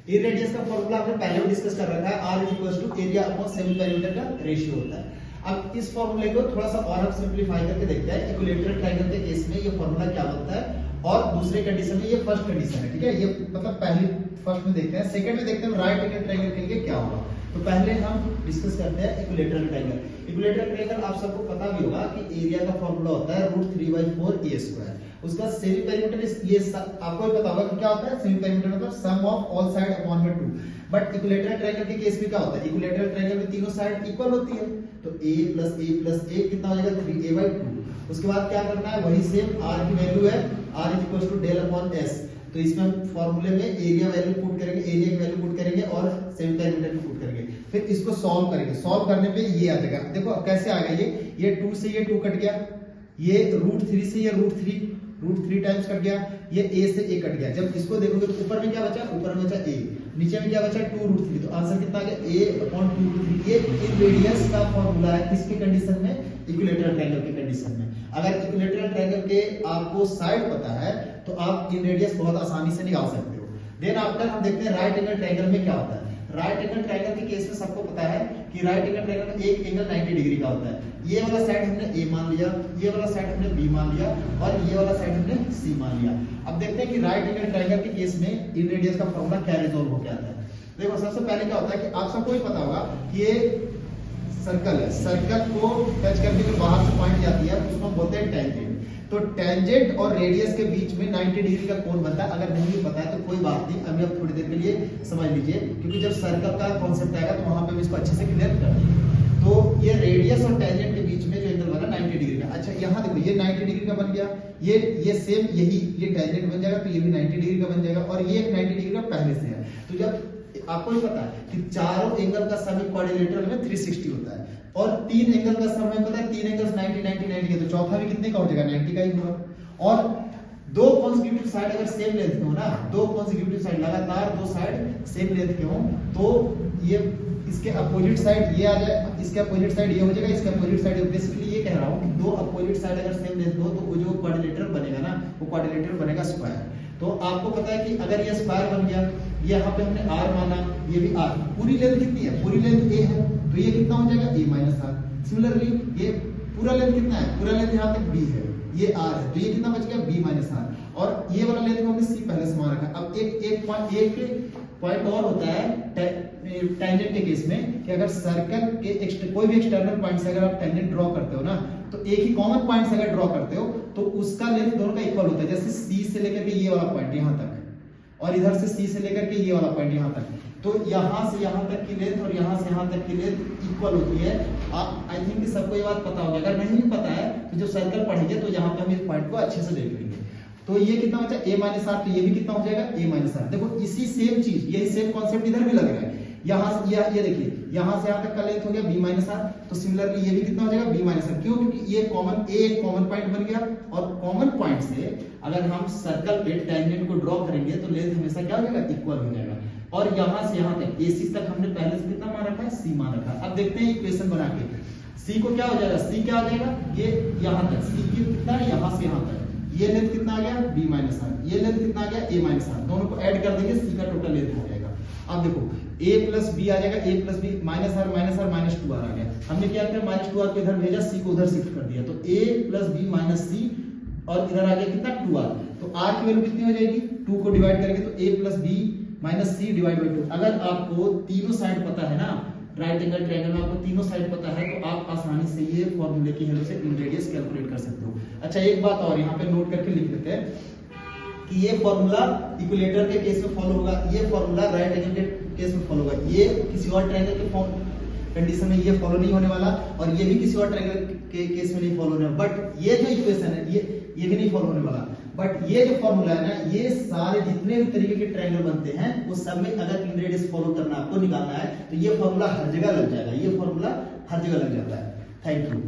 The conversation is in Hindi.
इन रेडियस का फॉर्मूला हमने पहले भी डिस्कस कर रखा है, r equals to area upon semi perimeter का रेशियो होता है। अब इस फॉर्मूले को थोड़ा सा और हम सिंपलीफाई करके देखते हैं। इक्विलैटरल ट्रायंगल के केस में ये फॉर्मूला क्या बनता है और दूसरे कंडीशन में, ये फर्स्ट कंडीशन है, ठीक है, ये मतलब पहली फर्स्ट में देखते हैं। सेकंड में देखते हैं राइट एंगल ट्रायंगल के लिए क्या होगा। तो पहले हम डिस्कस करते हैं इक्विलैटरल ट्रायंगल। इक्विलैटरल ट्रायंगल आप सबको पता भी होगा कि एरिया का फॉर्मूला होता है √3/4a²। उसका सेमी पेरीमीटर ये आपको भी पता होगा कि क्या होता है। सेमी पेरीमीटर मतलब सम ऑफ ऑल साइड अपॉन में 2। बट इक्विलैटरल ट्रायंगल के केस में क्या होता है, इक्विलैटरल ट्रायंगल में तीनों साइड इक्वल होती है, तो a + a + a कितना हो जाएगा 3a/2। उसके बाद क्या करना है, वही सेम r की वैल्यू है, r = del/s। तो इसमें हम फॉर्मूले में एरिया वैल्यू पुट करेंगे, एरिया की वैल्यू पुट करेंगे और सेमी पेरीमीटर की पुट करेंगे। फिर इसको सॉल्व करेंगे। सॉल्व करने पे ये आ जाएगा, देखो कैसे आ गया, ये 2 से ये 2 कट गया, ये √3 से ये √3 टाइम्स कट गया, ये a से a कट गया। जब इसको देखोगे तो ऊपर में क्या बचा, ऊपर में बचा a, नीचे में क्या बचा 2√3। तो आंसर कितना आ गया, a/2√3। ये इन रेडियस का फॉर्मूला है किसके कंडीशन में, इक्विलैटरल ट्रायंगल के कंडीशन में। अगर इक्विलैटरल ट्रायंगल के आपको साइड पता है तो आप इन रेडियस बहुत आसानी से निकाल सकते हो। देन आफ्टर हम देखते हैं राइट एंगल ट्रायंगल में क्या होता है। राइट एंगल ट्रायंगल के केस में सबको पता है कि राइट एंगल ट्रायंगल में एक एंगल 90 डिग्री का होता है। ये वाला साइड हमने a मान लिया, ये वाला साइड हमने b मान लिया और ये वाला साइड हमने c मान लिया। अब देखते हैं कि राइट एंगल ट्रायंगल के केस में इन रेडियस का फॉर्मूला क्या रिजॉल्व हो आता है। देखो सबसे पहले क्या होता है कि आप सबको ही पता होगा कि ये सर्कल है, सर्कल को टच करके जो बाहर से पॉइंट जाती है उसको हम बोलते हैं टेंजेंट। तो टेंजेंट और रेडियस के बीच में 90 डिग्री का कोण बनता है। अगर नहीं पता है तो कोई बात नहीं, अभी आप थोड़ी देर के लिए समझ लीजिए, क्योंकि जब सर्कल का कॉन्सेप्ट आएगा तो वहां पे हम इसको अच्छे से क्लियर कर देंगे। तो ये रेडियस और टेंजेंट के बीच में जो एंगल बना 90 डिग्री का। अच्छा यहाँ देखो ये 90 डिग्री का बन गया, ये सेम यही ये टेंजेंट बन जाएगा, तो ये भी 90 डिग्री का बन जाएगा और ये 90 डिग्री का पहले से है। तो जब आपको ही पता है कि चारों एंगल का सम क्वाड्रिलेटरल में 360 होता है और 3 एंगल का सम हमें पता है 3 एंगल्स 90 90 90 के, तो चौथा भी कितने का हो जाएगा, 90 का ही होगा। और दो कॉन्सेक्यूटिव साइड अगर सेम लेंथ के हो ना, दो कॉन्सेक्यूटिव साइड लगातार दो साइड सेम लेंथ के हो, तो ये इसके अपोजिट साइड ये आ जाए, इसके अपोजिट साइड ये हो जाएगा, इसके अपोजिट साइड। बेसिकली ये कह रहा हूँ कि दो अपोजिट साइड अगर सेम लेंथ हो तो वो जो क्वाड्रिलेटरल बनेगा ना, वो क्वाड्रिलेटरल बनेगा स्क्वायर। तो आपको पता है कि अगर ये स्क्वायर बन गया, ये यहाँ पे हमने r माना, ये भी r, पूरी लेंथ कितनी है, पूरी लेंथ a है, तो ये कितना हो जाएगा a - r। सिमिलरली ये पूरा लेंथ कितना है, पूरा लेंथ यहाँ तक b है, ये r है, तो ये कितना बच गया b - r। और ये वाला लेंथ हमने c पहले से मान रखा। अब एक पॉइंट और होता है टेंजेंट के केस में कि अगर सर्कल के कोई भी एक्सटर्नल पॉइंट से अगर आप टेंजेंट ड्रॉ करते हो ना, तो एक ही कॉमन पॉइंट से अगर ड्रॉ करते हो तो उसका लेंथ दोनों का इक्वल होता है। जैसे c से लेकर के ये वाला पॉइंट यहाँ तक और इधर से c से लेकर के ये वाला पॉइंट यहाँ तक, तो यहाँ से यहाँ तक की लेंथ और यहाँ से यहाँ तक की लेंथ इक्वल होती है। आप आई थिंक सबको ये बात पता होगा। अगर नहीं भी पता है तो जब सर्कल पढ़ेंगे तो यहाँ पे हम इस पॉइंट को अच्छे से देख लेंगे। तो ये कितना बचा a - r, तो ये भी कितना हो जाएगा a - r। देखो इसी सेम चीज, यही सेम कॉन्सेप्ट इधर भी लग रहा है। यहाँ से ये देखिए, यहाँ से यहाँ तक का लेंथ हो गया b - r, तो सिमिलरली ये भी कितना हो जाएगा b - r। क्यों, क्योंकि ये एक कॉमन पॉइंट बन गया और कॉमन पॉइंट से अगर हम सर्कल पे टेंजेंट को ड्रॉ करेंगे तो लेंथ हमेशा क्या हो जाएगा, इक्वल हो जाएगा। और यहाँ से यहाँ तक AC तक हमने पहले से कितना मान रखा है, c मान रखा है। अब देखते हैं इक्वेशन बना के c को क्या हो जाएगा, c क्या आ जाएगा, ये यहाँ तक c की कितना है, यहाँ से यहाँ तक, ये लेंथ कितना आ गया b - r, ये लेंथ कितना आ गया a - r। दोनों को ऐड कर देंगे, c का टोटल लेंथ आ जाएगा। अब देखो a + b आ जाएगा, a + b - r -2r आ गया। हमने क्या किया, -2r को इधर भेजा, c को उधर शिफ्ट कर दिया, तो a + b - c और इधर आ गया कितना 2r। तो r की वैल्यू कितनी हो जाएगी, 2 को डिवाइड करेंगे तो a + b - c / 2। अगर आपको तीनों साइड पता है ना, राइट एंगल ट्रायंगल में आपको तीनों साइड पता है, तो आप आसानी से ये फॉर्मूले की हेल्प से इन रेडियस कैलकुलेट कर सकते हो। अच्छा एक बात और यहाँ पे नोट करके लिख देते हैं कि ये फॉर्मूला इक्विलैटरल के केस में फॉलो होगा, ये फॉर्मूला राइट एंगल के केस में फॉलो होगा। ये किसी और ट्रायंगल के कंडीशन में ये फॉलो नहीं होने वाला और ये भी किसी और ट्रायंगल के केस में नहीं फॉलो होने वाला। बट ये जो इक्वेशन है ये भी नहीं फॉलो होने वाला। बट ये जो फॉर्मूला है ना, ये सारे जितने भी तरीके के ट्रायंगल बनते हैं उस सब में अगर इन रेडियस फॉलो करना आपको निकालना है तो ये फॉर्मूला हर जगह लग जाएगा, ये फॉर्मूला हर जगह लग जाता है। Thank you.